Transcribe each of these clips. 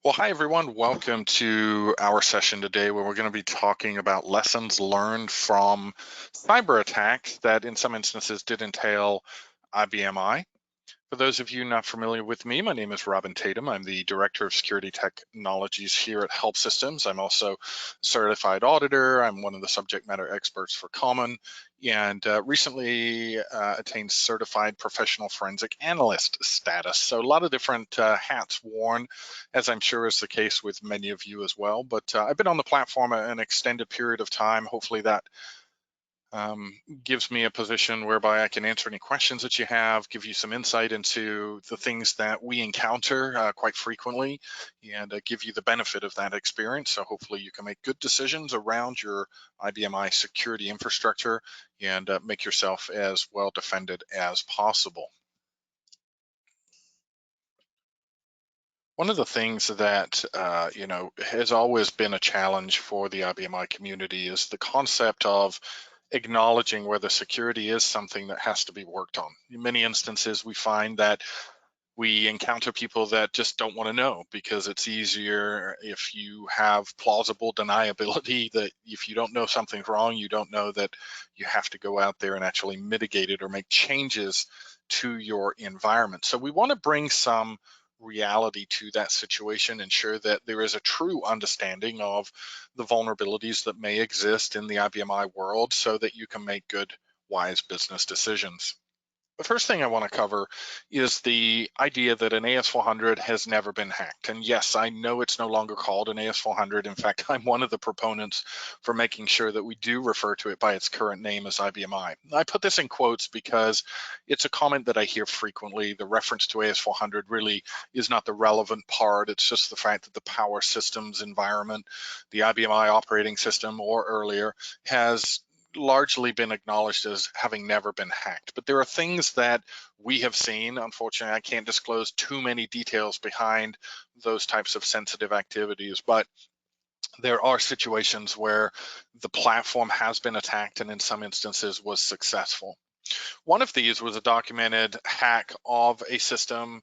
Well, hi everyone. Welcome to our session today where we're going to be talking about lessons learned from cyber attacks that in some instances did entail IBM I. For those of you not familiar with me, my name is Robin Tatam. I'm the Director of Security Technologies here at HelpSystems. I'm also a certified auditor. I'm one of the subject matter experts for Common, and recently attained certified professional forensic analyst status. So a lot of different hats worn, as I'm sure is the case with many of you as well. But I've been on the platform an extended period of time. Hopefully that gives me a position whereby I can answer any questions that you have, give you some insight into the things that we encounter quite frequently, and give you the benefit of that experience. So hopefully you can make good decisions around your IBM I security infrastructure and make yourself as well defended as possible. One of the things that has always been a challenge for the IBM I community is the concept of acknowledging whether security is something that has to be worked on. In many instances, we find that we encounter people that just don't want to know because it's easier if you have plausible deniability that if you don't know something's wrong, you don't know that you have to go out there and actually mitigate it or make changes to your environment. So we want to bring some reality to that situation, ensure that there is a true understanding of the vulnerabilities that may exist in the IBM I world so that you can make good, wise business decisions. The first thing I want to cover is the idea that an AS400 has never been hacked. And yes, I know it's no longer called an AS400. In fact, I'm one of the proponents for making sure that we do refer to it by its current name as IBM I. I put this in quotes because it's a comment that I hear frequently. The reference to AS400 really is not the relevant part. It's just the fact that the power systems environment, the IBM I operating system or earlier, has largely been acknowledged as having never been hacked. But there are things that we have seen. Unfortunately, I can't disclose too many details behind those types of sensitive activities, but there are situations where the platform has been attacked and in some instances was successful. One of these was a documented hack of a system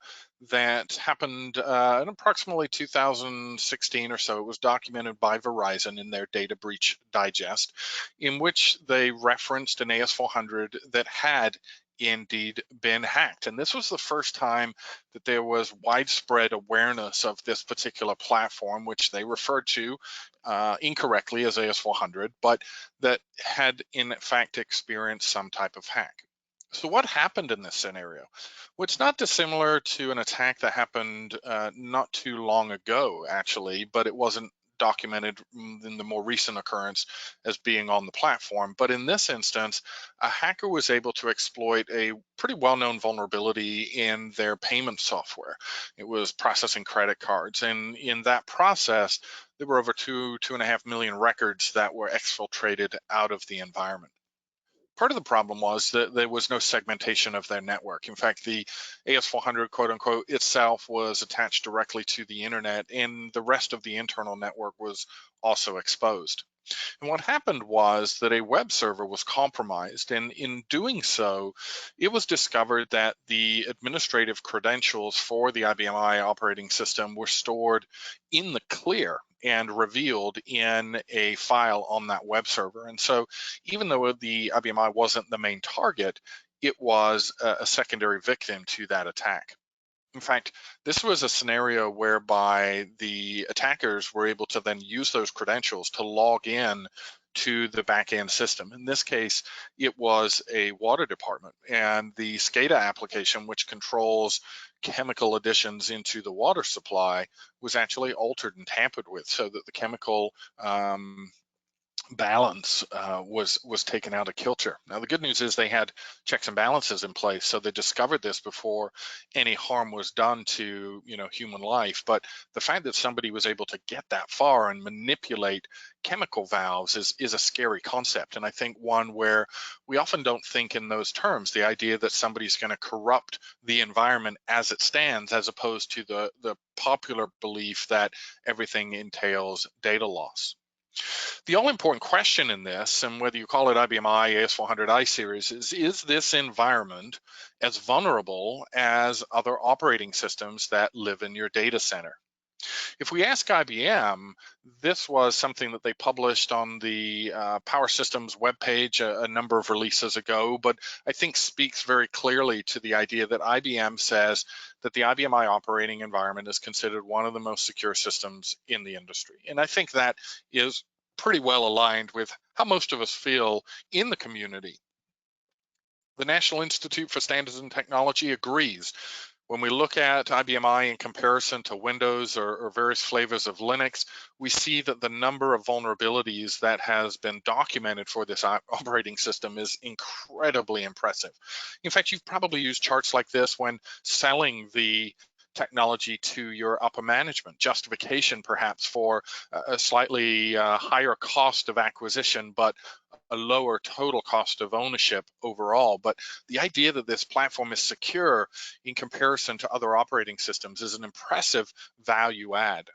that happened in approximately 2016 or so. It was documented by Verizon in their data breach digest, in which they referenced an AS400 that had indeed been hacked. And this was the first time that there was widespread awareness of this particular platform, which they referred to incorrectly as AS400, but that had in fact experienced some type of hack. So what happened in this scenario? Well, it's not dissimilar to an attack that happened not too long ago, actually, but it wasn't documented in the more recent occurrence as being on the platform. But in this instance, a hacker was able to exploit a pretty well-known vulnerability in their payment software. It was processing credit cards. And in that process, there were over 2.5 million records that were exfiltrated out of the environment. Part of the problem was that there was no segmentation of their network. In fact, the AS400, quote unquote, itself was attached directly to the internet, and the rest of the internal network was also exposed. And what happened was that a web server was compromised, and in doing so, it was discovered that the administrative credentials for the IBM I operating system were stored in the clear and revealed in a file on that web server. And so even though the IBM I wasn't the main target, it was a secondary victim to that attack. In fact, this was a scenario whereby the attackers were able to then use those credentials to log in to the back-end system. In this case, it was a water department, and the SCADA application, which controls chemical additions into the water supply, was actually altered and tampered with so that the chemical balance was taken out of kilter. Now the good news is they had checks and balances in place, so they discovered this before any harm was done to human life. But the fact that somebody was able to get that far and manipulate chemical valves is a scary concept, and I think one where we often don't think in those terms. The idea that somebody's going to corrupt the environment as it stands, as opposed to the popular belief that everything entails data loss. The all important question in this, and whether you call it IBM I, AS400 I series, is this environment as vulnerable as other operating systems that live in your data center? If we ask IBM, this was something that they published on the Power Systems webpage a number of releases ago, but I think speaks very clearly to the idea that IBM says that the IBM I operating environment is considered one of the most secure systems in the industry. And I think that is pretty well aligned with how most of us feel in the community. The National Institute for Standards and Technology agrees. When we look at IBM I in comparison to Windows or various flavors of Linux, we see that the number of vulnerabilities that has been documented for this operating system is incredibly impressive. In fact, you've probably used charts like this when selling the technology to your upper management, justification perhaps for a slightly higher cost of acquisition, but a lower total cost of ownership overall. But the idea that this platform is secure in comparison to other operating systems is an impressive value add.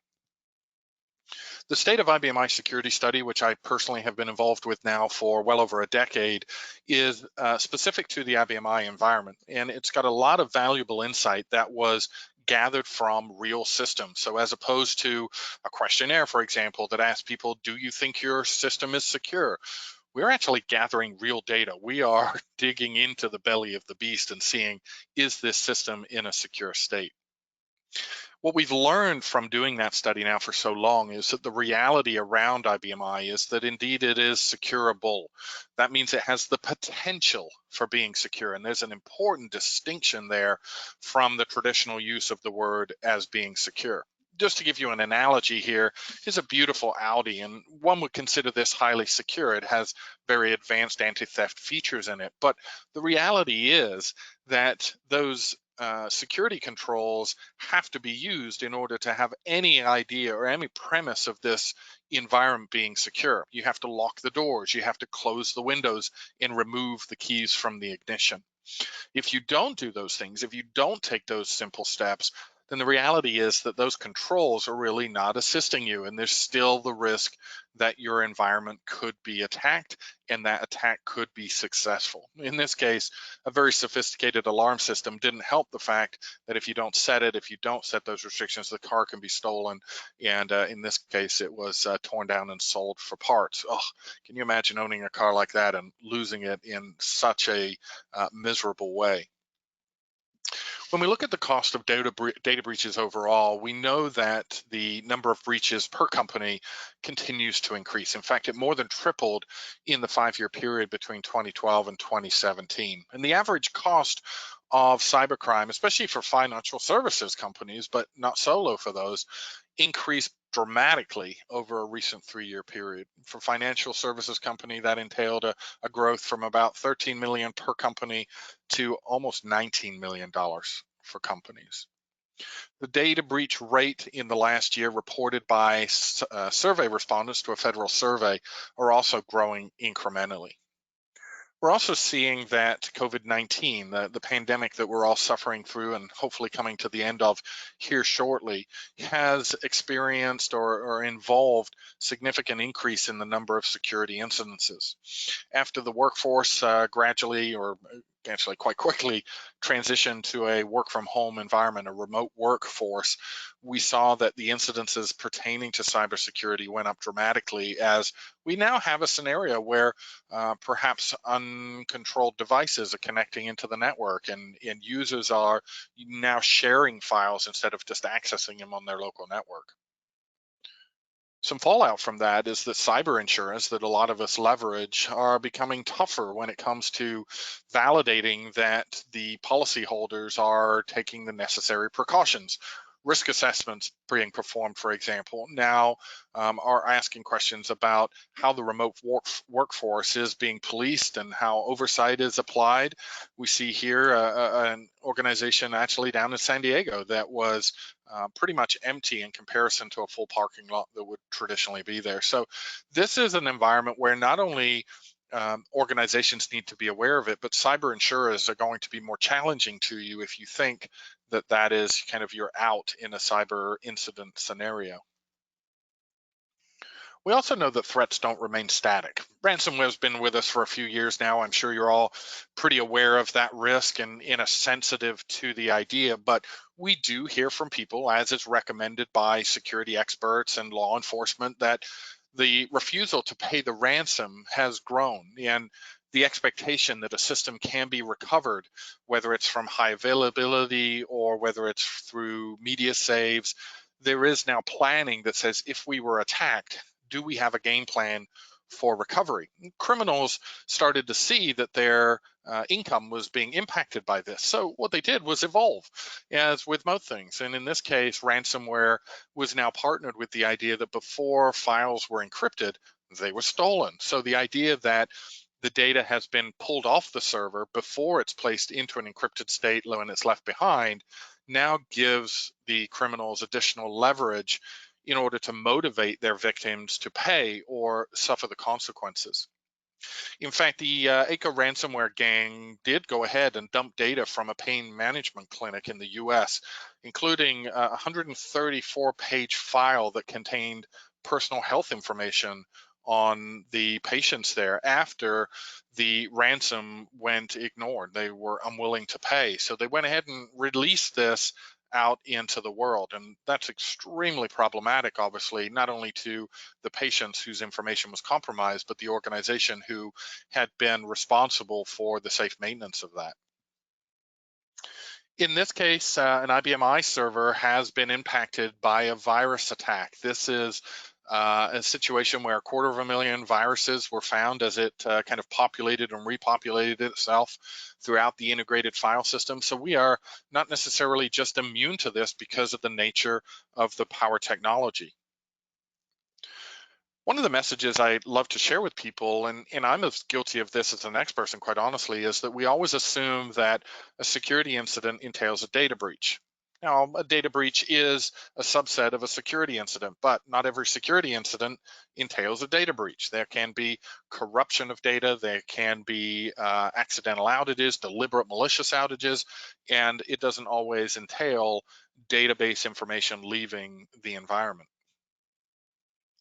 The State of IBM I security study, which I personally have been involved with now for well over a decade, is specific to the IBM I environment. And it's got a lot of valuable insight that was gathered from real systems. So as opposed to a questionnaire, for example, that asks people, do you think your system is secure? We're actually gathering real data. We are digging into the belly of the beast and seeing, is this system in a secure state? What we've learned from doing that study now for so long is that the reality around IBM I is that indeed it is securable. That means it has the potential for being secure. And there's an important distinction there from the traditional use of the word as being secure. Just to give you an analogy here, is a beautiful Audi, and one would consider this highly secure. It has very advanced anti-theft features in it, but the reality is that those security controls have to be used in order to have any idea or any premise of this environment being secure. You have to lock the doors, you have to close the windows and remove the keys from the ignition. If you don't do those things, if you don't take those simple steps, then the reality is that those controls are really not assisting you, and there's still the risk that your environment could be attacked and that attack could be successful. In this case, a very sophisticated alarm system didn't help the fact that if you don't set it, if you don't set those restrictions, the car can be stolen, and in this case, it was torn down and sold for parts. Oh, can you imagine owning a car like that and losing it in such a miserable way? When we look at the cost of data breaches overall, we know that the number of breaches per company continues to increase. In fact, it more than tripled in the 5-year period between 2012 and 2017. And the average cost of cybercrime, especially for financial services companies, but not solo for those, increased dramatically over a recent 3-year period. For financial services company, that entailed a growth from about 13 million per company to almost $19 million for companies. The data breach rate in the last year reported by survey respondents to a federal survey are also growing incrementally. We're also seeing that COVID-19, the pandemic that we're all suffering through and hopefully coming to the end of here shortly, has experienced or involved significant increase in the number of security incidences. After the workforce gradually or actually quite quickly transitioned to a work from home environment, a remote workforce, we saw that the incidences pertaining to cybersecurity went up dramatically as we now have a scenario where perhaps uncontrolled devices are connecting into the network and users are now sharing files instead of just accessing them on their local network. Some fallout from that is that cyber insurance that a lot of us leverage are becoming tougher when it comes to validating that the policyholders are taking the necessary precautions. Risk assessments being performed, for example, now are asking questions about how the remote workforce is being policed and how oversight is applied. We see here an organization actually down in San Diego that was pretty much empty in comparison to a full parking lot that would traditionally be there. So this is an environment where not only organizations need to be aware of it, but cyber insurers are going to be more challenging to you if you think that that is kind of your out in a cyber incident scenario. We also know that threats don't remain static. Ransomware's been with us for a few years now. I'm sure you're all pretty aware of that risk and sensitive to the idea, but we do hear from people, as is recommended by security experts and law enforcement, that the refusal to pay the ransom has grown, and the expectation that a system can be recovered, whether it's from high availability or whether it's through media saves. There is now planning that says, if we were attacked, do we have a game plan for recovery? Criminals started to see that their income was being impacted by this. So what they did was evolve, as with most things. And in this case, ransomware was now partnered with the idea that before files were encrypted, they were stolen. So the idea that the data has been pulled off the server before it's placed into an encrypted state when it's left behind now gives the criminals additional leverage in order to motivate their victims to pay or suffer the consequences. In fact, the ACO ransomware gang did go ahead and dump data from a pain management clinic in the US, including a 134-page file that contained personal health information on the patients there after the ransom went ignored. They were unwilling to pay. So they went ahead and released this out into the world. And that's extremely problematic, obviously, not only to the patients whose information was compromised, but the organization who had been responsible for the safe maintenance of that. In this case, an IBM I server has been impacted by a virus attack. This is a situation where 250,000 viruses were found as it kind of populated and repopulated itself throughout the integrated file system. So we are not necessarily just immune to this because of the nature of the power technology. One of the messages I love to share with people, and I'm as guilty of this as the next person, quite honestly, is that we always assume that a security incident entails a data breach. Now, a data breach is a subset of a security incident, but not every security incident entails a data breach. There can be corruption of data, there can be accidental outages, deliberate malicious outages, and it doesn't always entail database information leaving the environment.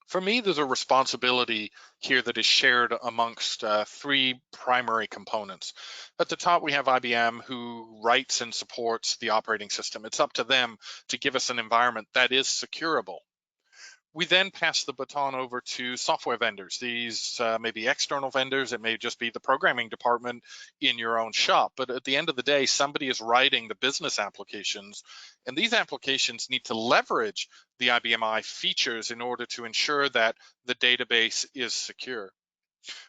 For me, there's a responsibility here that is shared amongst three primary components. At the top, we have IBM, who writes and supports the operating system. It's up to them to give us an environment that is securable. We then pass the baton over to software vendors. These may be external vendors. It may just be the programming department in your own shop. But at the end of the day, somebody is writing the business applications, and these applications need to leverage the IBM I features in order to ensure that the database is secure.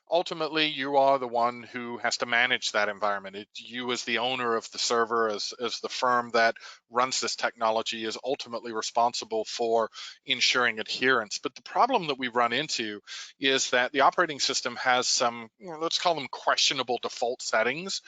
Ultimately, you are the one who has to manage that environment. You as the owner of the server, as the firm that runs this technology, is ultimately responsible for ensuring adherence. But the problem that we run into is that the operating system has some, let's call them questionable default settings.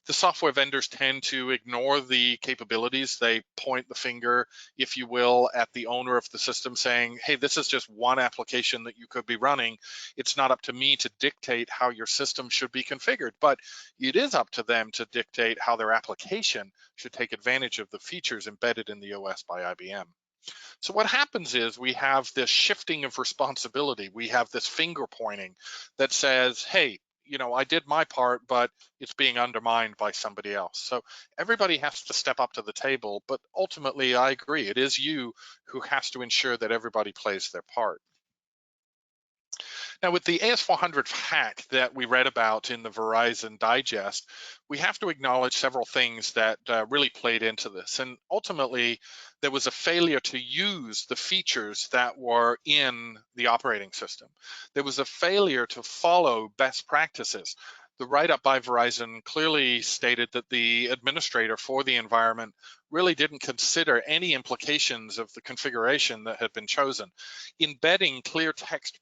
The software vendors tend to ignore the capabilities. They point the finger, if you will, at the owner of the system saying, hey, this is just one application that you could be running. It's not up to me to dictate how your system should be configured, but it is up to them to dictate how their application should take advantage of the features embedded in the OS by IBM. So what happens is we have this shifting of responsibility. We have this finger pointing that says, hey, I did my part, but it's being undermined by somebody else. So everybody has to step up to the table, but ultimately I agree, it is you who has to ensure that everybody plays their part. Now, with the AS400 hack that we read about in the Verizon Digest, we have to acknowledge several things that really played into this. And ultimately, there was a failure to use the features that were in the operating system. There was a failure to follow best practices. The write-up by Verizon clearly stated that the administrator for the environment really didn't consider any implications of the configuration that had been chosen. Embedding clear text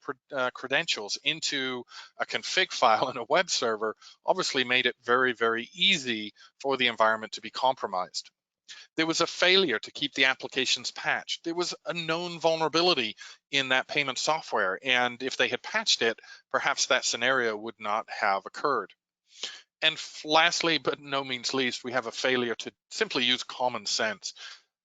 credentials into a config file in a web server obviously made it very, very easy for the environment to be compromised. There was a failure to keep the applications patched. There was a known vulnerability in that payment software, and if they had patched it, perhaps that scenario would not have occurred. And lastly, but no means least, we have a failure to simply use common sense.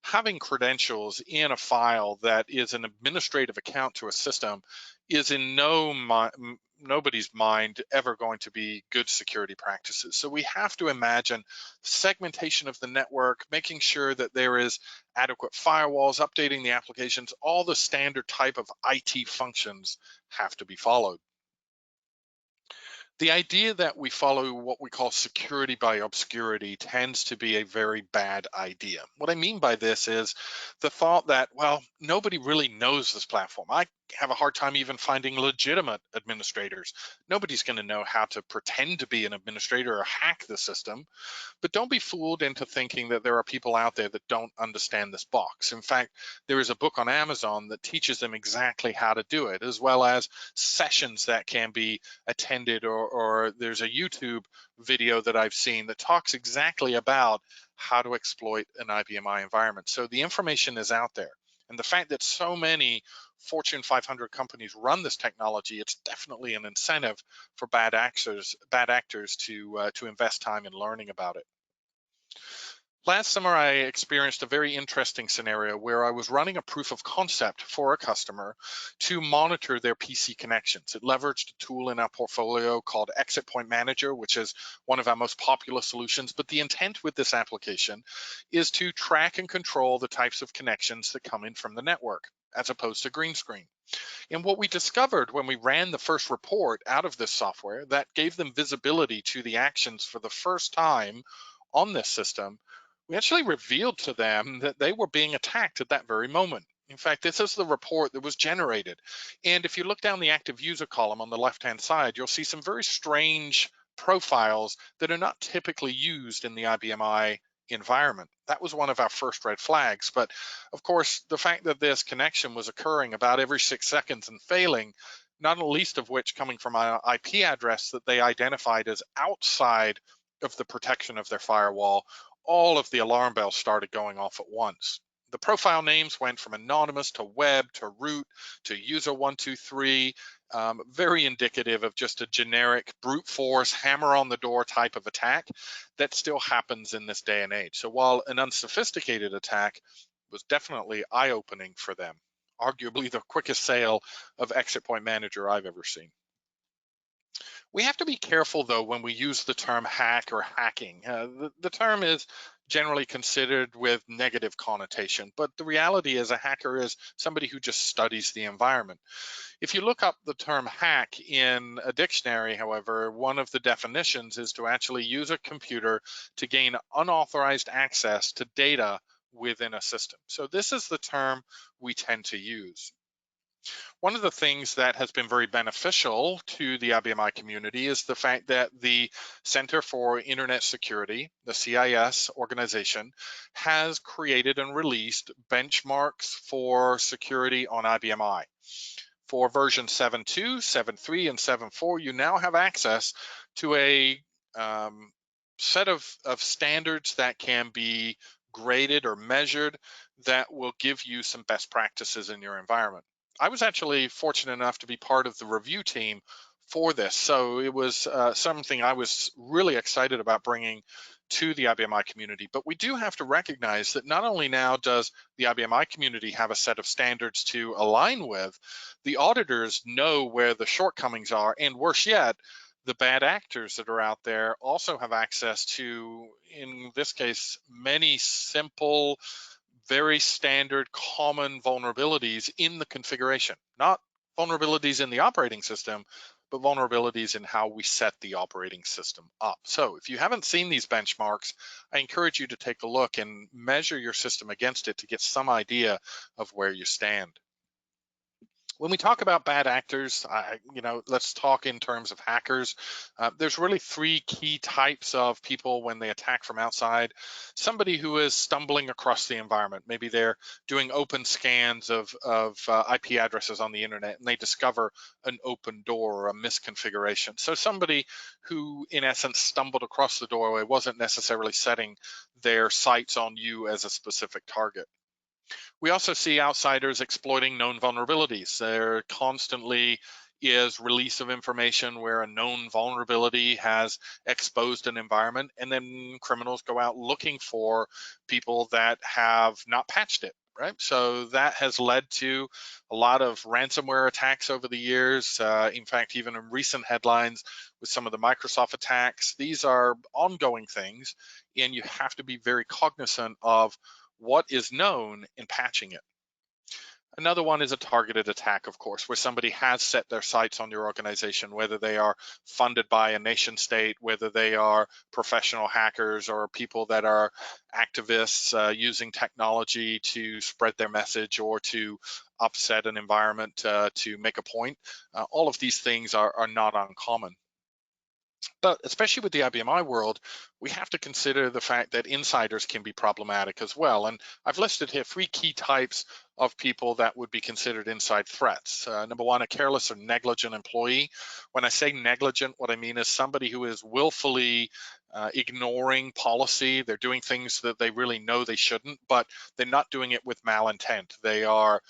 having credentials in a file that is an administrative account to a system is in nobody's mind ever going to be good security practices. So we have to imagine segmentation of the network, making sure that there is adequate firewalls, updating the applications, all the standard type of IT functions have to be followed. The idea that we follow what we call security by obscurity tends to be a very bad idea. What I mean by this is the thought that, well, nobody really knows this platform. I have a hard time even finding legitimate administrators. Nobody's going to know how to pretend to be an administrator or hack the system. But don't be fooled into thinking that there are people out there that don't understand this box. In fact, there is a book on Amazon that teaches them exactly how to do it, as well as sessions that can be attended, or there's a YouTube video that I've seen that talks exactly about how to exploit an IBM I environment. So the information is out there. And the fact that so many Fortune 500 companies run this technology, it's definitely an incentive for bad actors to invest time in learning about it. Last summer, I experienced a very interesting scenario where I was running a proof of concept for a customer to monitor their PC connections. It leveraged a tool in our portfolio called Exit Point Manager, which is one of our most popular solutions. But the intent with this application is to track and control the types of connections that come in from the network, as opposed to green screen. And what we discovered when we ran the first report out of this software that gave them visibility to the actions for the first time on this system, we actually revealed to them that they were being attacked at that very moment. In fact, this is the report that was generated. And if you look down the active user column on the left-hand side, you'll see some very strange profiles that are not typically used in the IBM I environment. That was one of our first red flags. But of course, the fact that this connection was occurring about every 6 seconds and failing, not least of which coming from an IP address that they identified as outside of the protection of their firewall, all of the alarm bells started going off at once. The profile names went from anonymous to web to root to user123, very indicative of just a generic brute force, hammer on the door type of attack that still happens in this day and age. So while an unsophisticated attack was definitely eye-opening for them, arguably the quickest sale of Exit Point Manager I've ever seen. We have to be careful, though, when we use the term hack or hacking. The term is generally considered with negative connotation, but the reality is a hacker is somebody who just studies the environment. If you look up the term hack in a dictionary, however, one of the definitions is to actually use a computer to gain unauthorized access to data within a system. So this is the term we tend to use. One of the things that has been very beneficial to the IBM I community is the fact that the Center for Internet Security, the CIS organization, has created and released benchmarks for security on IBM I. For version 7.2, 7.3, and 7.4, you now have access to a set of standards that can be graded or measured that will give you some best practices in your environment. I was actually fortunate enough to be part of the review team for this, so it was something I was really excited about bringing to the IBM I community. But we do have to recognize that not only now does the IBM I community have a set of standards to align with, the auditors know where the shortcomings are, and worse yet, the bad actors that are out there also have access to, in this case, many simple, very standard common vulnerabilities in the configuration, not vulnerabilities in the operating system, but vulnerabilities in how we set the operating system up. So if you haven't seen these benchmarks, I encourage you to take a look and measure your system against it to get some idea of where you stand. When we talk about bad actors, let's talk in terms of hackers. There's really three key types of people when they attack from outside. Somebody who is stumbling across the environment. Maybe they're doing open scans of IP addresses on the internet and they discover an open door or a misconfiguration. So somebody who, in essence, stumbled across the doorway, wasn't necessarily setting their sights on you as a specific target. We also see outsiders exploiting known vulnerabilities. They're constantly is release of information where a known vulnerability has exposed an environment, and then criminals go out looking for people that have not patched it, right? So that has led to a lot of ransomware attacks over the years. In fact, even in recent headlines with some of the Microsoft attacks, these are ongoing things, and you have to be very cognizant of what is known in patching it. Another one is a targeted attack, of course, where somebody has set their sights on your organization, whether they are funded by a nation state, whether they are professional hackers or people that are activists using technology to spread their message or to upset an environment to make a point. All of these things are not uncommon. But especially with the IBM I world, we have to consider the fact that insiders can be problematic as well. And I've listed here 3 key types of people that would be considered inside threats. Number one, a careless or negligent employee. When I say negligent, what I mean is somebody who is willfully ignoring policy. They're doing things that they really know they shouldn't, but they're not doing it with malintent. They are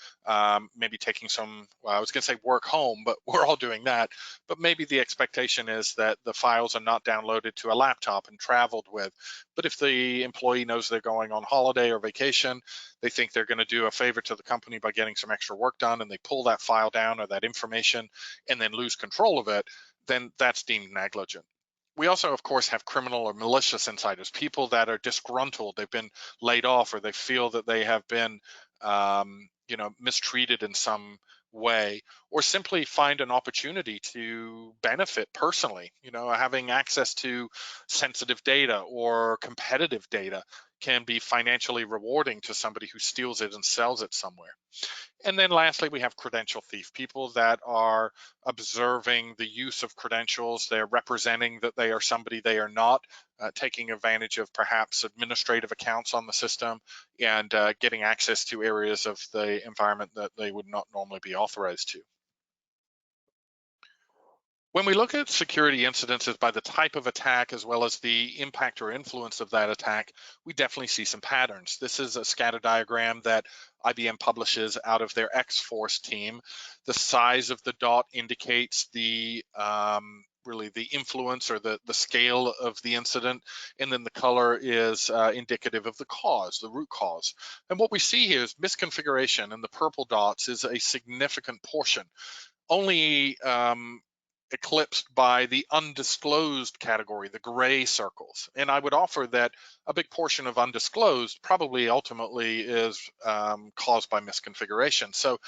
maybe taking some, well, I was going to say work home, but we're all doing that. But maybe the expectation is that the files are not downloaded to a laptop and traveled with. But if the employee knows they're going on holiday or vacation, they think they're going to do a favor to the company by getting some extra work done, and they pull that file down or that information and then lose control of it, then that's deemed negligent. We also, of course, have criminal or malicious insiders, people that are disgruntled, they've been laid off, or they feel that they have been mistreated in some way, or simply find an opportunity to benefit personally. Having access to sensitive data or competitive data can be financially rewarding to somebody who steals it and sells it somewhere. And then lastly, we have credential thief, people that are observing the use of credentials. They're representing that they are somebody they are not, taking advantage of perhaps administrative accounts on the system and getting access to areas of the environment that they would not normally be authorized to. When we look at security incidences by the type of attack as well as the impact or influence of that attack, we definitely see some patterns. This is a scatter diagram that IBM publishes out of their X-Force team. The size of the dot indicates the really the influence or the scale of the incident, and then the color is indicative of the cause, the root cause. And what we see here is misconfiguration, and the purple dots is a significant portion. Only eclipsed by the undisclosed category, the gray circles. And I would offer that a big portion of undisclosed probably ultimately is caused by misconfiguration. So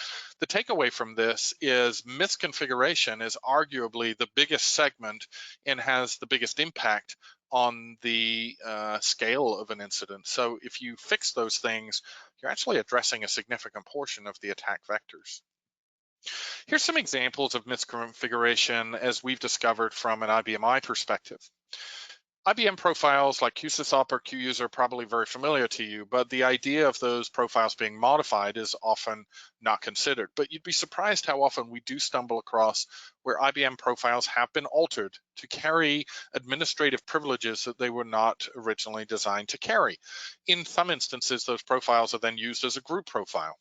the takeaway from this is misconfiguration is arguably the biggest segment and has the biggest impact on the scale of an incident. So if you fix those things, you're actually addressing a significant portion of the attack vectors. Here's some examples of misconfiguration as we've discovered from an IBM I perspective. IBM profiles like QSYS.LIB or QUse are probably very familiar to you, but the idea of those profiles being modified is often not considered. But you'd be surprised how often we do stumble across where IBM profiles have been altered to carry administrative privileges that they were not originally designed to carry. In some instances, those profiles are then used as a group profile.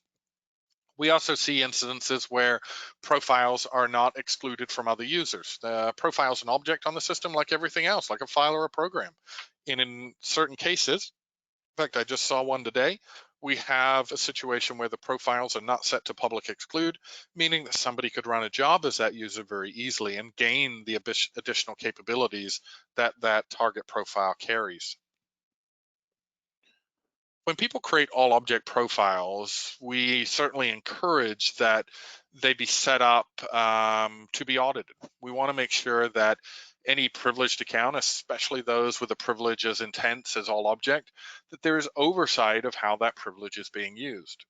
We also see incidences where profiles are not excluded from other users. The profile is an object on the system like everything else, like a file or a program. And in certain cases, in fact, I just saw one today, we have a situation where the profiles are not set to public exclude, meaning that somebody could run a job as that user very easily and gain the additional capabilities that that target profile carries. When people create all object profiles, we certainly encourage that they be set up to be audited. We want to make sure that any privileged account, especially those with a privilege as intense as all object, that there is oversight of how that privilege is being used.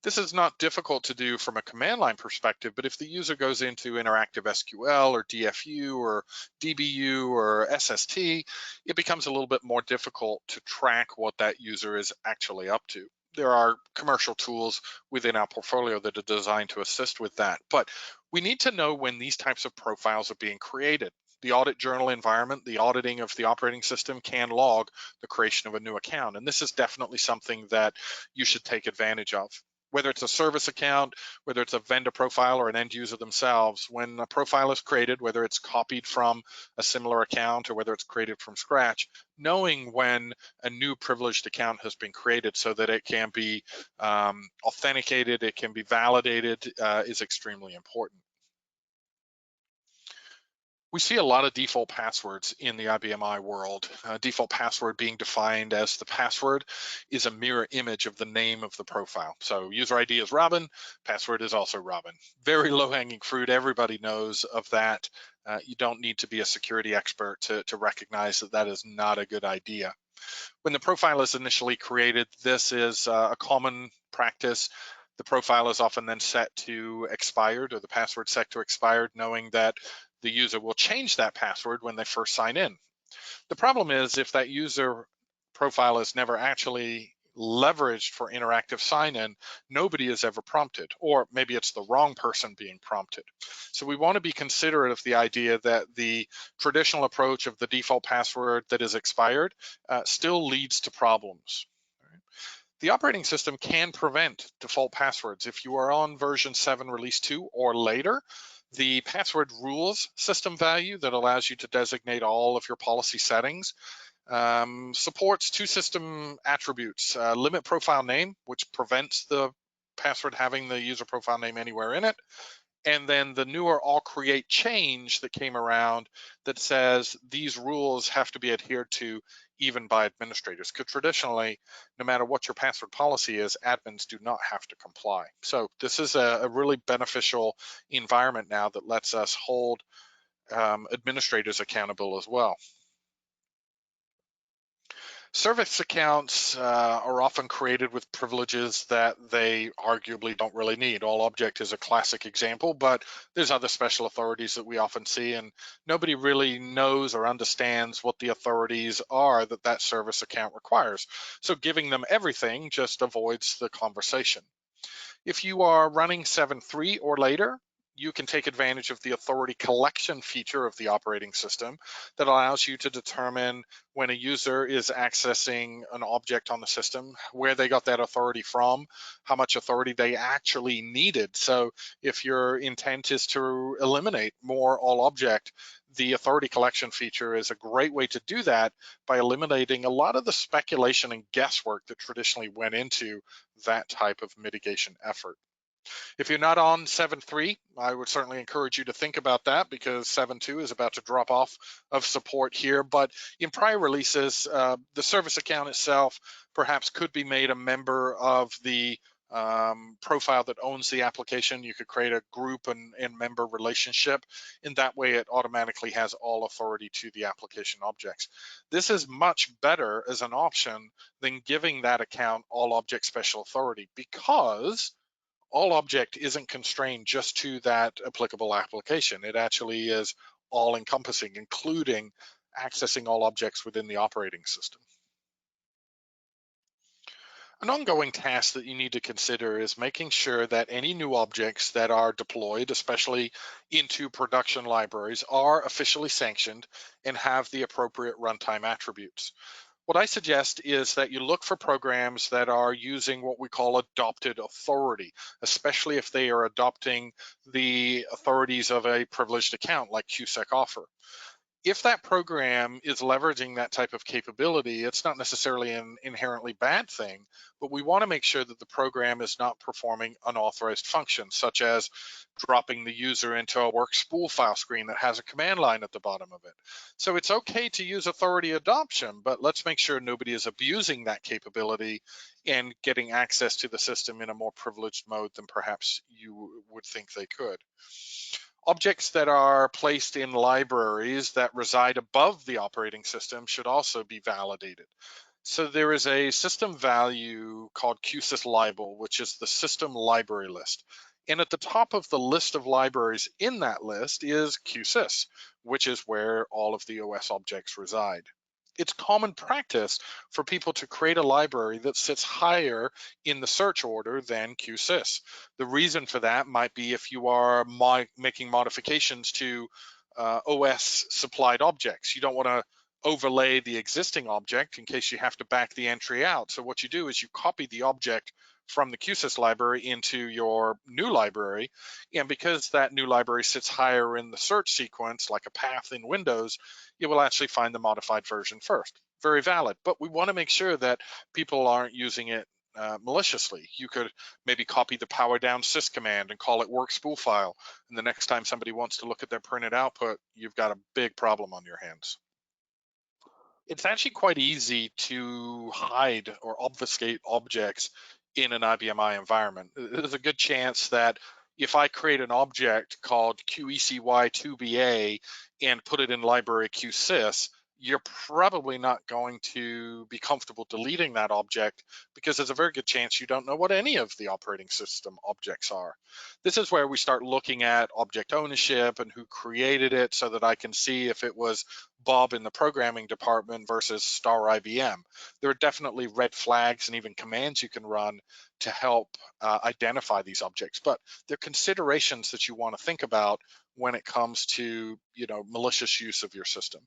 This is not difficult to do from a command line perspective, but if the user goes into interactive SQL or DFU or DBU or SST, it becomes a little bit more difficult to track what that user is actually up to. There are commercial tools within our portfolio that are designed to assist with that, but we need to know when these types of profiles are being created. The audit journal environment, the auditing of the operating system can log the creation of a new account, and this is definitely something that you should take advantage of. Whether it's a service account, whether it's a vendor profile or an end user themselves, when a profile is created, whether it's copied from a similar account or whether it's created from scratch, knowing when a new privileged account has been created so that it can be authenticated, it can be validated, is extremely important. We see a lot of default passwords in the IBM I world. Default password being defined as the password is a mirror image of the name of the profile. So user ID is Robin, password is also Robin. Very low-hanging fruit, everybody knows of that. You don't need to be a security expert to recognize that that is not a good idea. When the profile is initially created, this is a common practice. The profile is often then set to expired, or the password set to expired, knowing that the user will change that password when they first sign in. The problem is if that user profile is never actually leveraged for interactive sign-in, nobody is ever prompted, or maybe it's the wrong person being prompted. So we want to be considerate of the idea that the traditional approach of the default password that is expired still leads to problems. The operating system can prevent default passwords. If you are on version 7 release 2 or later, the password rules system value that allows you to designate all of your policy settings supports two system attributes: limit profile name, which prevents the password having the user profile name anywhere in it, and then the newer all create change that came around that says these rules have to be adhered to even by administrators, because traditionally, no matter what your password policy is, admins do not have to comply. So this is a really beneficial environment now that lets us hold administrators accountable as well. Service accounts are often created with privileges that they arguably don't really need. ALLOBJ is a classic example, but there's other special authorities that we often see, and nobody really knows or understands what the authorities are that that service account requires. So giving them everything just avoids the conversation. If you are running 7.3 or later, you can take advantage of the authority collection feature of the operating system that allows you to determine when a user is accessing an object on the system, where they got that authority from, how much authority they actually needed. So if your intent is to eliminate more ALLOBJ, the authority collection feature is a great way to do that by eliminating a lot of the speculation and guesswork that traditionally went into that type of mitigation effort. If you're not on 7.3, I would certainly encourage you to think about that, because 7.2 is about to drop off of support here. But in prior releases, the service account itself perhaps could be made a member of the profile that owns the application. You could create a group and member relationship. In that way, it automatically has all authority to the application objects. This is much better as an option than giving that account ALLOBJ special authority, because ALLOBJ isn't constrained just to that applicable application. It actually is all encompassing, including accessing all objects within the operating system. An ongoing task that you need to consider is making sure that any new objects that are deployed, especially into production libraries, are officially sanctioned and have the appropriate runtime attributes. What I suggest is that you look for programs that are using what we call adopted authority, especially if they are adopting the authorities of a privileged account like QSYS offer. If that program is leveraging that type of capability, it's not necessarily an inherently bad thing, but we want to make sure that the program is not performing unauthorized functions, such as dropping the user into a work spool file screen that has a command line at the bottom of it. So it's okay to use authority adoption, but let's make sure nobody is abusing that capability and getting access to the system in a more privileged mode than perhaps you would think they could. Objects that are placed in libraries that reside above the operating system should also be validated. So there is a system value called QSYS.LIB, which is the system library list. And at the top of the list of libraries in that list is QSYS, which is where all of the OS objects reside. It's common practice for people to create a library that sits higher in the search order than QSYS. The reason for that might be if you are making modifications to OS supplied objects. You don't want to overlay the existing object in case you have to back the entry out. So what you do is you copy the object from the QSYS library into your new library. And because that new library sits higher in the search sequence, like a path in Windows, you will actually find the modified version first. Very valid, but we want to make sure that people aren't using it maliciously. You could maybe copy the power down sys command and call it work spool file. And the next time somebody wants to look at their printed output, you've got a big problem on your hands. It's actually quite easy to hide or obfuscate objects in an IBM I environment. There's a good chance that if I create an object called QECY2BA and put it in library QSYS, you're probably not going to be comfortable deleting that object because there's a very good chance you don't know what any of the operating system objects are. This is where we start looking at object ownership and who created it so that I can see if it was Bob in the programming department versus star IBM. There are definitely red flags and even commands you can run to help identify these objects, but there are considerations that you want to think about when it comes to, malicious use of your system.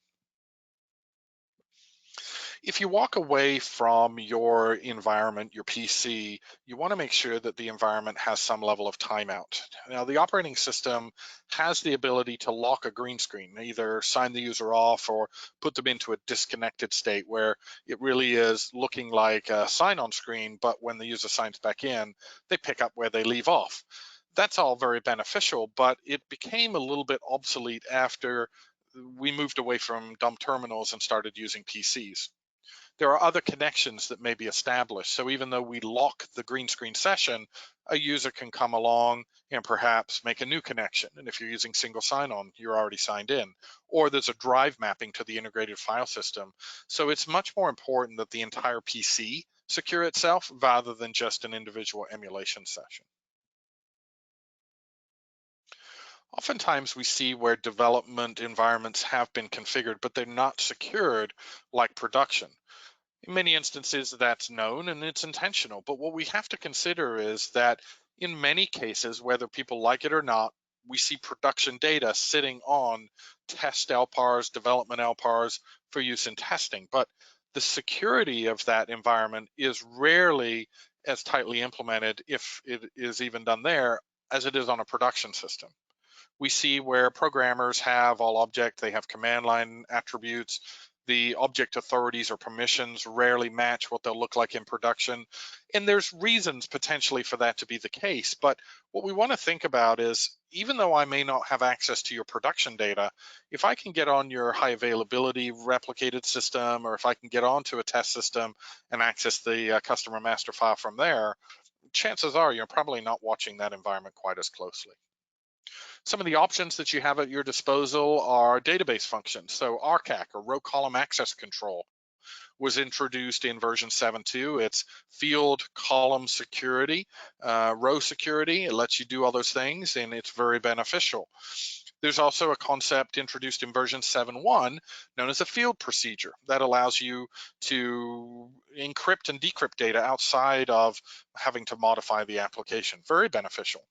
If you walk away from your environment, your PC, you want to make sure that the environment has some level of timeout. Now, the operating system has the ability to lock a green screen, either sign the user off or put them into a disconnected state where it really is looking like a sign-on screen, but when the user signs back in, they pick up where they leave off. That's all very beneficial, but it became a little bit obsolete after we moved away from dumb terminals and started using PCs. There are other connections that may be established. So even though we lock the green screen session, a user can come along and perhaps make a new connection. And if you're using single sign-on, you're already signed in. Or there's a drive mapping to the integrated file system. So it's much more important that the entire PC secure itself rather than just an individual emulation session. Oftentimes we see where development environments have been configured, but they're not secured like production. In many instances, that's known and it's intentional. But what we have to consider is that in many cases, whether people like it or not, we see production data sitting on test LPARs, development LPARs for use in testing. But the security of that environment is rarely as tightly implemented, if it is even done there, as it is on a production system. We see where programmers have all object, they have command line attributes. The object authorities or permissions rarely match what they'll look like in production. And there's reasons potentially for that to be the case. But what we want to think about is, even though I may not have access to your production data, if I can get on your high availability replicated system, or if I can get onto a test system and access the customer master file from there, chances are you're probably not watching that environment quite as closely. Some of the options that you have at your disposal are database functions. So RCAC, or row column access control, was introduced in version 7.2. It's field column security, row security. It lets you do all those things, and it's very beneficial. There's also a concept introduced in version 7.1 known as a field procedure that allows you to encrypt and decrypt data outside of having to modify the application. Very beneficial.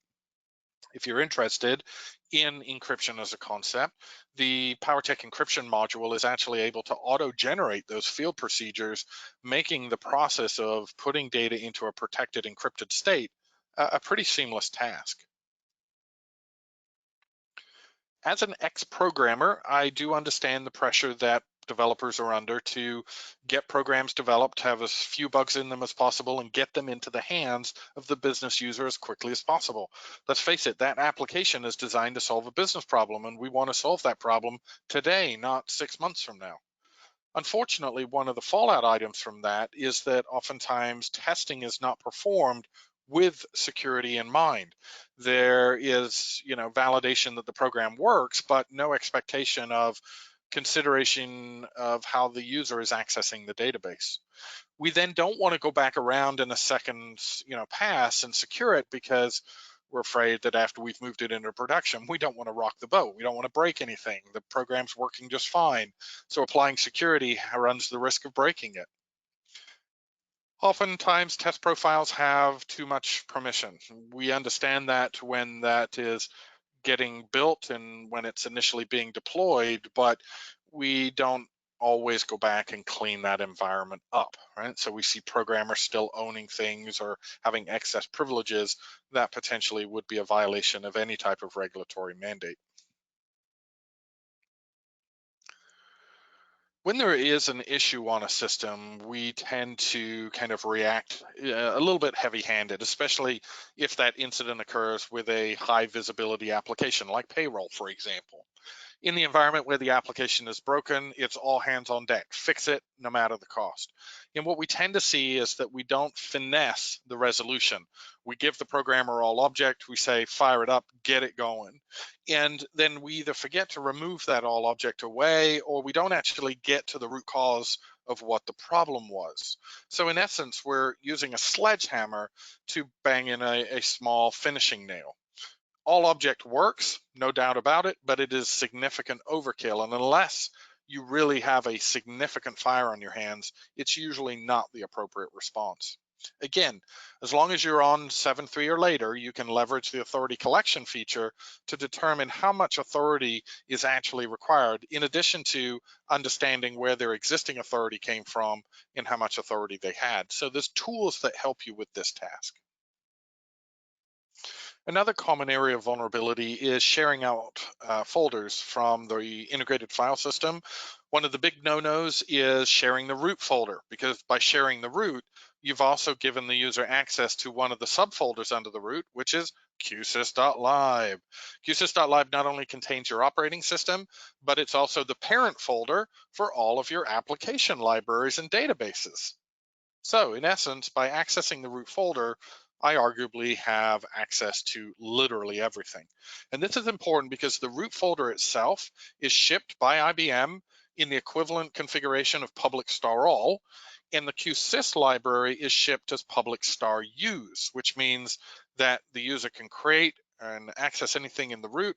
If you're interested in encryption as a concept, the PowerTech encryption module is actually able to auto-generate those field procedures, making the process of putting data into a protected encrypted state a pretty seamless task. As an ex-programmer, I do understand the pressure that developers are under to get programs developed, have as few bugs in them as possible, and get them into the hands of the business user as quickly as possible. Let's face it, that application is designed to solve a business problem, and we want to solve that problem today, not 6 months from now. Unfortunately, one of the fallout items from that is that oftentimes testing is not performed with security in mind. There is, validation that the program works, but no expectation of consideration of how the user is accessing the database. We then don't want to go back around in a second, pass and secure it, because we're afraid that after we've moved it into production, we don't want to rock the boat. We don't want to break anything. The program's working just fine. So applying security runs the risk of breaking it. Oftentimes, test profiles have too much permission. We understand that when that is getting built and when it's initially being deployed, but we don't always go back and clean that environment up, right? So we see programmers still owning things or having excess privileges that potentially would be a violation of any type of regulatory mandate. When there is an issue on a system, we tend to kind of react a little bit heavy-handed, especially if that incident occurs with a high visibility application like payroll, for example. In the environment where the application is broken, it's all hands on deck. Fix it no matter the cost. And what we tend to see is that we don't finesse the resolution. We give the programmer all object, we say fire it up, get it going. And then we either forget to remove that all object away, or we don't actually get to the root cause of what the problem was. So in essence, we're using a sledgehammer to bang in a small finishing nail. All object works, no doubt about it, but it is significant overkill. And unless you really have a significant fire on your hands, it's usually not the appropriate response. Again, as long as you're on 7.3 or later, you can leverage the authority collection feature to determine how much authority is actually required, in addition to understanding where their existing authority came from and how much authority they had. So there's tools that help you with this task. Another common area of vulnerability is sharing out folders from the integrated file system. One of the big no-nos is sharing the root folder, because by sharing the root, you've also given the user access to one of the subfolders under the root, which is QSYS.LIB. QSYS.LIB not only contains your operating system, but it's also the parent folder for all of your application libraries and databases. So in essence, by accessing the root folder, I arguably have access to literally everything. And this is important because the root folder itself is shipped by IBM in the equivalent configuration of public star all, and the QSYS library is shipped as public star use, which means that the user can create and access anything in the root.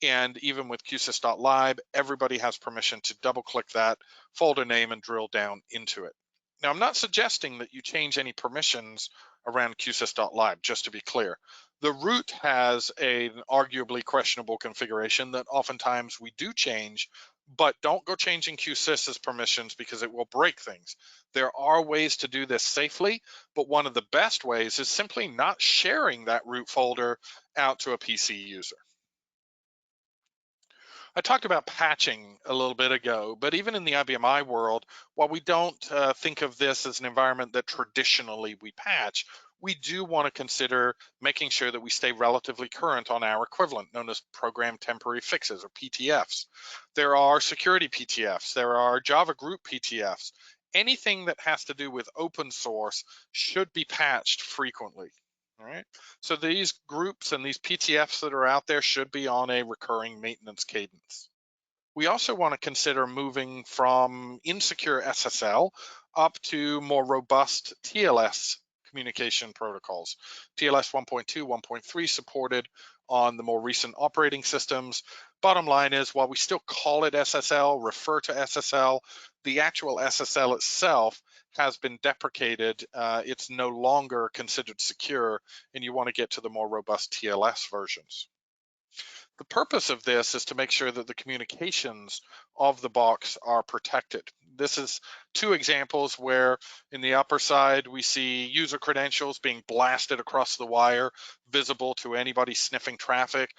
And even with QSYS.LIB, everybody has permission to double click that folder name and drill down into it. Now, I'm not suggesting that you change any permissions around QSYS.LIB, just to be clear. The root has an arguably questionable configuration that oftentimes we do change, but don't go changing QSYS's permissions because it will break things. There are ways to do this safely, but one of the best ways is simply not sharing that root folder out to a PC user. I talked about patching a little bit ago, but even in the IBM I world, while we don't think of this as an environment that traditionally we patch, we do want to consider making sure that we stay relatively current on our equivalent, known as program temporary fixes, or PTFs. There are security PTFs, there are Java group PTFs. Anything that has to do with open source should be patched frequently. All right. So these groups and these PTFs that are out there should be on a recurring maintenance cadence. We also want to consider moving from insecure SSL up to more robust TLS communication protocols. TLS 1.2, 1.3 supported on the more recent operating systems. Bottom line is, while we still call it SSL, refer to SSL, the actual SSL itself has been deprecated. It's no longer considered secure, and you want to get to the more robust TLS versions. The purpose of this is to make sure that the communications of the box are protected. This is two examples where in the upper side, we see user credentials being blasted across the wire, visible to anybody sniffing traffic.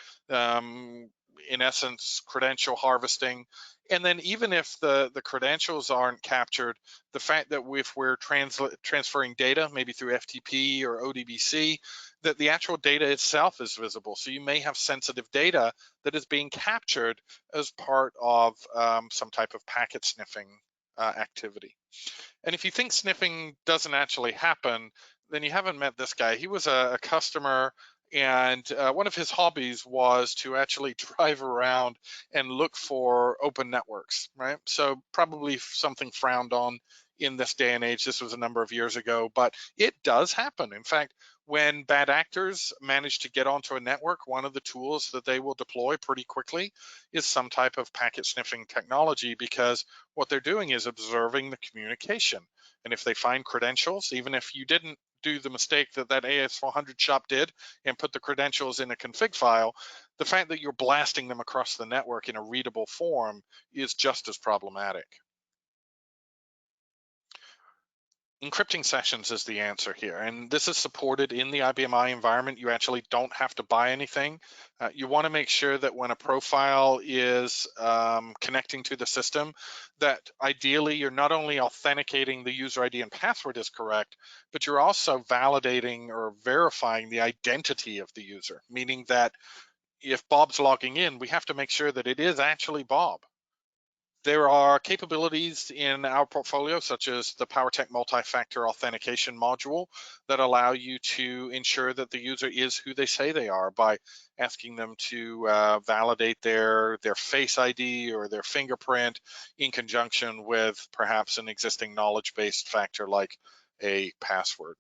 In essence, credential harvesting. And then even if the credentials aren't captured, the fact that if we're transferring data, maybe through FTP or ODBC, that the actual data itself is visible. So you may have sensitive data that is being captured as part of some type of packet sniffing activity. And if you think sniffing doesn't actually happen, then you haven't met this guy. He was a customer, and one of his hobbies was to actually drive around and look for open networks, right? So probably something frowned on in this day and age. This was a number of years ago, but it does happen. In fact, when bad actors manage to get onto a network, one of the tools that they will deploy pretty quickly is some type of packet sniffing technology, because what they're doing is observing the communication. And if they find credentials, even if you didn't do the mistake that AS400 shop did and put the credentials in a config file, the fact that you're blasting them across the network in a readable form is just as problematic. Encrypting sessions is the answer here, and this is supported in the IBM I environment. You actually don't have to buy anything. You want to make sure that when a profile is connecting to the system, that ideally you're not only authenticating the user ID and password is correct, but you're also validating or verifying the identity of the user, meaning that if Bob's logging in, we have to make sure that it is actually Bob. There are capabilities in our portfolio, such as the PowerTech multi-factor authentication module, that allow you to ensure that the user is who they say they are by asking them to validate their Face ID or their fingerprint in conjunction with perhaps an existing knowledge-based factor like a password.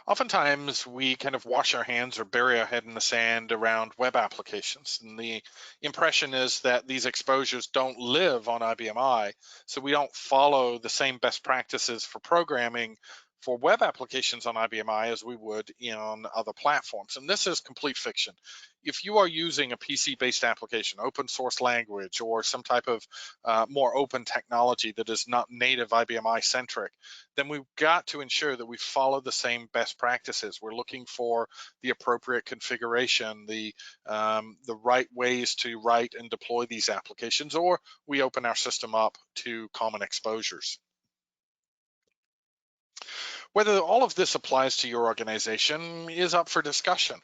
Oftentimes we kind of wash our hands or bury our head in the sand around web applications. And the impression is that these exposures don't live on IBM I, so we don't follow the same best practices for programming for web applications on IBM I as we would on other platforms. And this is complete fiction. If you are using a PC-based application, open source language, or some type of more open technology that is not native IBM I centric, then we've got to ensure that we follow the same best practices. We're looking for the appropriate configuration, the right ways to write and deploy these applications, or we open our system up to common exposures. Whether all of this applies to your organization is up for discussion.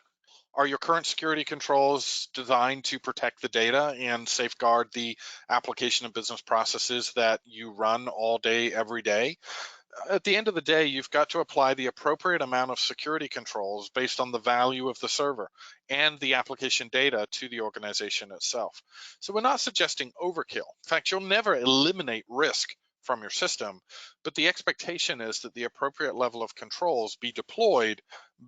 Are your current security controls designed to protect the data and safeguard the application and business processes that you run all day, every day? At the end of the day, you've got to apply the appropriate amount of security controls based on the value of the server and the application data to the organization itself. So we're not suggesting overkill. In fact, you'll never eliminate risk from your system, but the expectation is that the appropriate level of controls be deployed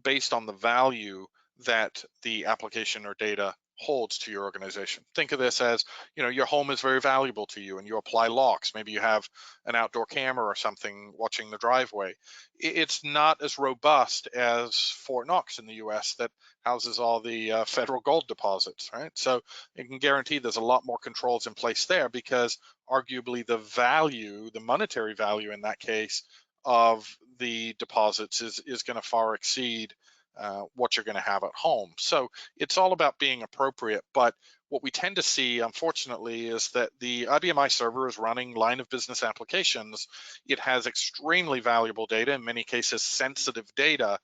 based on the value that the application or data holds to your organization. Think of this as, your home is very valuable to you and you apply locks. Maybe you have an outdoor camera or something watching the driveway. It's not as robust as Fort Knox in the US that houses all the federal gold deposits, right? So you can guarantee there's a lot more controls in place there because arguably the value, the monetary value in that case of the deposits is going to far exceed what you're going to have at home. So it's all about being appropriate. But what we tend to see, unfortunately, is that the IBM I server is running line of business applications. It has extremely valuable data, in many cases sensitive data,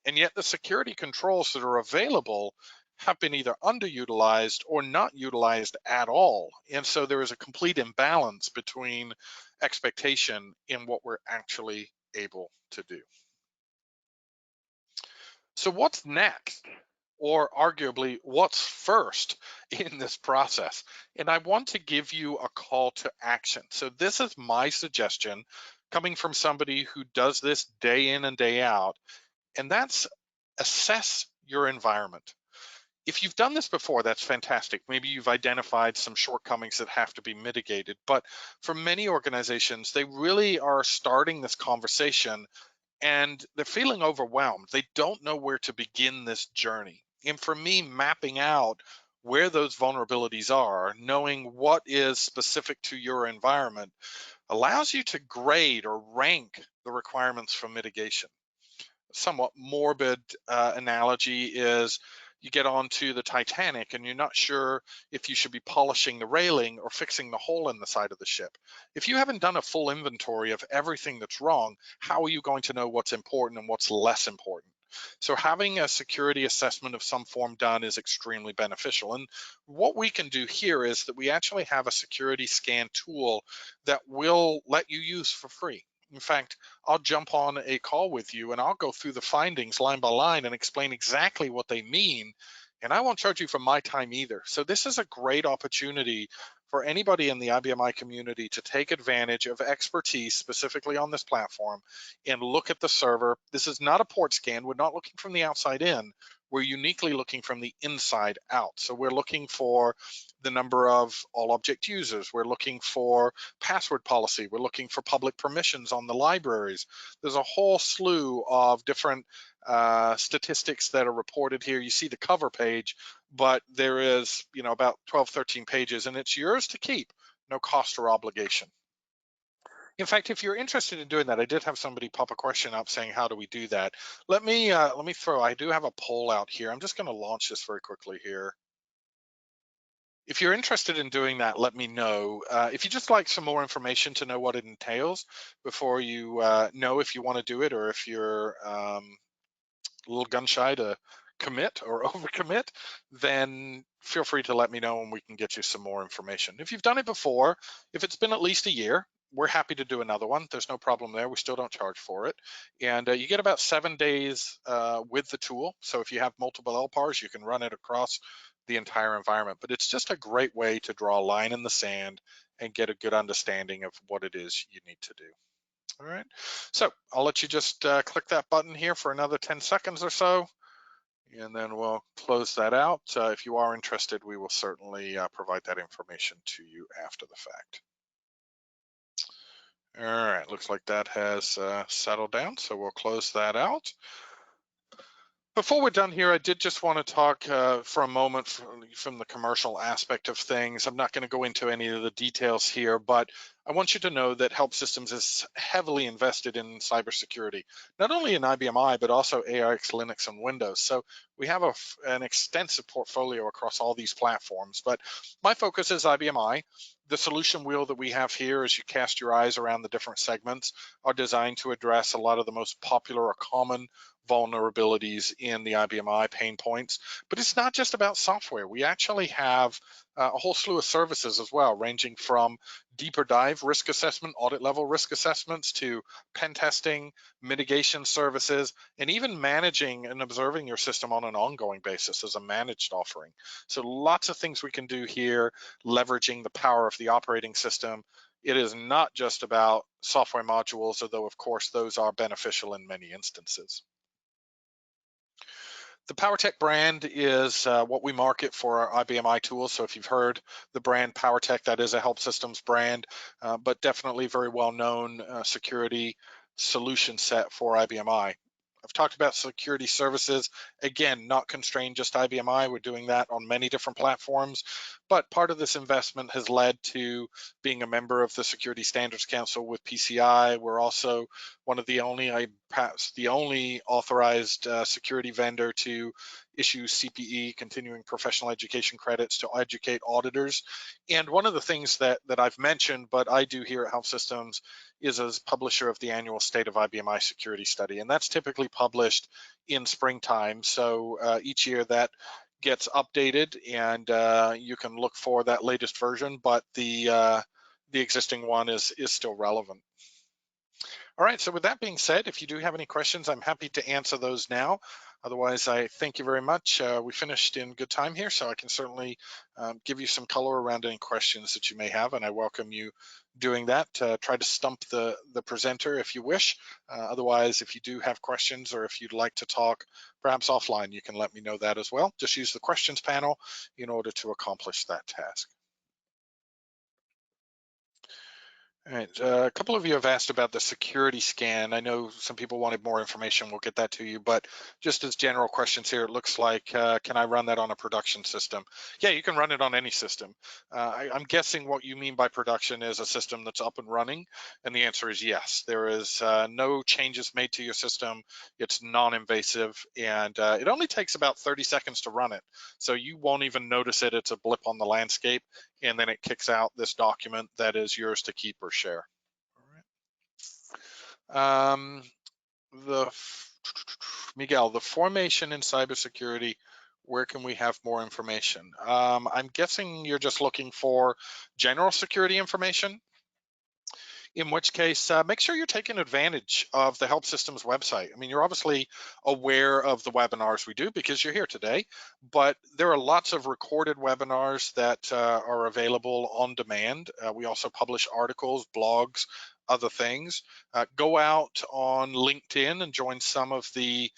and yet the security controls that are available have been either underutilized or not utilized at all. And so there is a complete imbalance between expectation and what we're actually able to do. So what's next? Or arguably, what's first in this process? And I want to give you a call to action. So this is my suggestion coming from somebody who does this day in and day out, and that's assess your environment. If you've done this before, that's fantastic. Maybe you've identified some shortcomings that have to be mitigated. But for many organizations, they really are starting this conversation and they're feeling overwhelmed. They don't know where to begin this journey. And for me, mapping out where those vulnerabilities are, knowing what is specific to your environment, allows you to grade or rank the requirements for mitigation. Somewhat morbid analogy is you get onto the Titanic and you're not sure if you should be polishing the railing or fixing the hole in the side of the ship. If you haven't done a full inventory of everything that's wrong, how are you going to know what's important and what's less important? So having a security assessment of some form done is extremely beneficial. And what we can do here is that we actually have a security scan tool that we'll let you use for free. In fact, I'll jump on a call with you and I'll go through the findings line by line and explain exactly what they mean. And I won't charge you for my time either. So this is a great opportunity for anybody in the IBM I community to take advantage of expertise specifically on this platform and look at the server. This is not a port scan. We're not looking from the outside in. We're uniquely looking from the inside out. So we're looking for the number of all object users. We're looking for password policy. We're looking for public permissions on the libraries. There's a whole slew of different statistics that are reported here. You see the cover page, but there is, about 12, 13 pages, and it's yours to keep, no cost or obligation. In fact, if you're interested in doing that, I did have somebody pop a question up saying, how do we do that? Let me I do have a poll out here. I'm just going to launch this very quickly here. If you're interested in doing that, let me know. If you just like some more information to know what it entails before you know if you want to do it, or if you're a little gun shy to commit or overcommit, then feel free to let me know and we can get you some more information. If you've done it before, if it's been at least a year, we're happy to do another one. There's no problem there. We still don't charge for it. And you get about 7 days with the tool. So if you have multiple LPARs, you can run it across the entire environment. But it's just a great way to draw a line in the sand and get a good understanding of what it is you need to do. All right, so I'll let you just click that button here for another 10 seconds or so, and then we'll close that out. If you are interested, we will certainly provide that information to you after the fact. All right, looks like that has settled down, so we'll close that out. Before we're done here, I did just want to talk for a moment from the commercial aspect of things. I'm not going to go into any of the details here, but I want you to know that HelpSystems is heavily invested in cybersecurity, not only in IBM I, but also AIX, Linux, and Windows. So we have an extensive portfolio across all these platforms, but my focus is IBM I. The solution wheel that we have here, as you cast your eyes around the different segments, are designed to address a lot of the most popular or common vulnerabilities in the IBM I pain points. But it's not just about software. We actually have a whole slew of services as well, ranging from deeper dive risk assessment, audit level risk assessments, to pen testing, mitigation services, and even managing and observing your system on an ongoing basis as a managed offering. So lots of things we can do here, leveraging the power of the operating system. It is not just about software modules, although of course those are beneficial in many instances. The PowerTech brand is what we market for our IBM I tools. So if you've heard the brand PowerTech, that is a HelpSystems brand, but definitely very well-known security solution set for IBM I. I've talked about security services. Again, not constrained just IBM I. We're doing that on many different platforms, but part of this investment has led to being a member of the Security Standards Council with PCI. We're also one of the only, perhaps the only authorized security vendor to issue CPE, continuing professional education credits, to educate auditors. And one of the things that I've mentioned, but I do here at HelpSystems, is as publisher of the annual State of IBM I security study. And that's typically published in springtime. So each year that gets updated, and you can look for that latest version, but the existing one is still relevant. All right, so with that being said, if you do have any questions, I'm happy to answer those now. Otherwise, I thank you very much. We finished in good time here, so I can certainly give you some color around any questions that you may have, and I welcome you doing that. Try to stump the presenter if you wish. Otherwise, if you do have questions or if you'd like to talk perhaps offline, you can let me know that as well. Just use the questions panel in order to accomplish that task. All right, a couple of you have asked about the security scan. I know some people wanted more information. We'll get that to you, but just as general questions here, it looks like, can I run that on a production system? Yeah, you can run it on any system. I'm guessing what you mean by production is a system that's up and running, and the answer is yes. There is no changes made to your system. It's non-invasive, and it only takes about 30 seconds to run it. So you won't even notice it. It's a blip on the landscape, and then it kicks out this document that is yours to keep or share. All right. Miguel, the formation in cybersecurity, where can we have more information? I'm guessing you're just looking for general security information, in which case, make sure you're taking advantage of the HelpSystems website. I mean, you're obviously aware of the webinars we do because you're here today, but there are lots of recorded webinars that are available on demand. We also publish articles, blogs, other things. Go out on LinkedIn and join some of the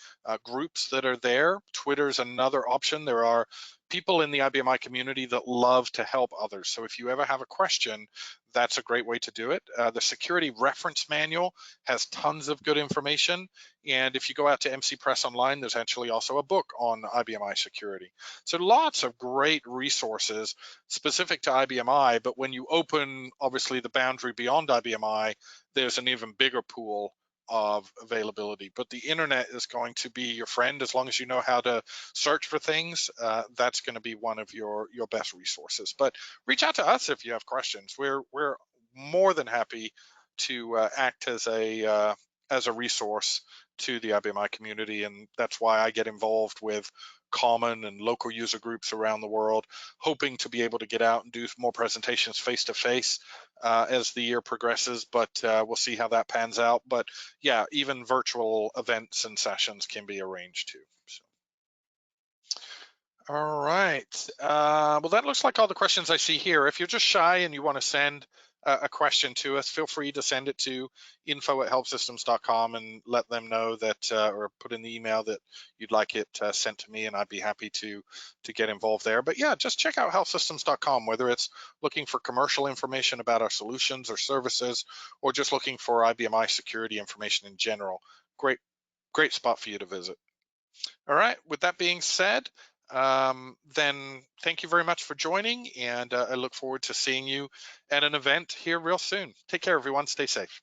groups that are there. Twitter's another option. There are people in the IBM I community that love to help others. So if you ever have a question, that's a great way to do it. The Security Reference Manual has tons of good information, And if you go out to MC Press Online, there's actually also a book on IBM I security. So lots of great resources specific to IBM I, but when you open, obviously, the boundary beyond IBM I, there's an even bigger pool of availability. But the internet is going to be your friend as long as you know how to search for things. That's going to be one of your best resources. But reach out to us if you have questions. We're more than happy to act as a resource to the IBM I community, and that's why I get involved with common and local user groups around the world, hoping to be able to get out and do more presentations face to face as the year progresses, but we'll see how that pans out. But yeah, even virtual events and sessions can be arranged too. So. All right. Well, that looks like all the questions I see here. If you're just shy and you want to send a question to us, feel free to send it to info@helpsystems.com and let them know that, or put in the email that you'd like it sent to me, and I'd be happy to get involved there. But yeah, just check out helpsystems.com, whether it's looking for commercial information about our solutions or services, or just looking for IBM I security information in general. Great spot for you to visit. All right, with that being said, then thank you very much for joining, and I look forward to seeing you at an event here real soon. Take care, everyone. Stay safe.